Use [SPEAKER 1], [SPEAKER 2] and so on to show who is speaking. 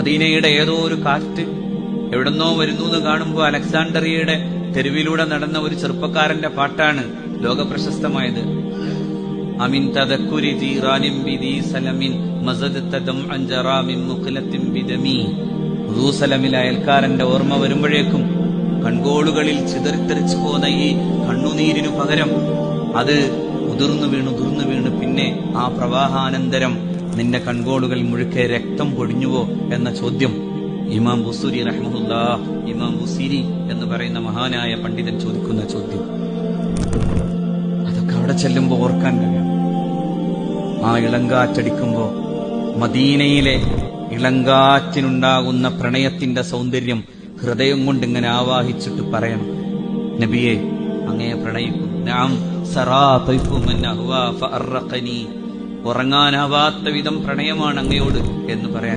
[SPEAKER 1] മദീനയുടെ ഏതോ ഒരു കാറ്റ് എവിടെന്നോ വരുന്നു എന്ന് കാണുമ്പോൾ അലക്സാണ്ടറിയയുടെ തെരുവിലൂടെ നടന്ന ഒരു ചെറുപ്പക്കാരന്റെ പാട്ടാണ് ലോകപ്രശസ്തമായത്. അമിൻ തദക്കുരി തീറാനിം ബിദി സലമിൻ മസദത ദംഅൻ ജറാമിൻ മുഖലത്തിൻ ബിദമി. ദൂസലമിലെ അയൽക്കാരന്റെ ഓർമ്മ വരുമ്പോഴേക്കും കൺകോളുകളിൽ ചിതറിത്തെറിച്ചു പോന്ന ഈ കണ്ണുനീരിനു പകരം അത് ഉതിർന്നു വീണ് പിന്നെ ആ പ്രവാഹാനന്തരം നിന്റെ കൺകോളുകൾ മുഴുക്കെ രക്തം പൊടിഞ്ഞുവോ എന്ന ചോദ്യം ഇമാം ബുസൂരി റഹ്മഹുല്ലാഹ്, ഇമാം ബുസീരി എന്ന് പറയുന്ന മഹാനായ പണ്ഡിതൻ ചോദിക്കുന്ന ചോദ്യം. അതൊക്കെ അവിടെ ചെല്ലുമ്പോ ഓർക്കാൻ കഴിയും. ആ ഇളങ്കാറ്റടിക്കുമ്പോ മദീനയിലെ ഇളങ്കാറ്റിനുണ്ടാകുന്ന പ്രണയത്തിന്റെ സൗന്ദര്യം ഹൃദയം കൊണ്ട് ഇങ്ങനെ ആവാഹിച്ചിട്ട് പറയണം, നബിയെ അങ്ങയെ പ്രണയിക്കും. നാം ഉറങ്ങാനാവാത്ത വിധം പ്രണയമാണ് അങ്ങയോട് എന്ന് പറയാൻ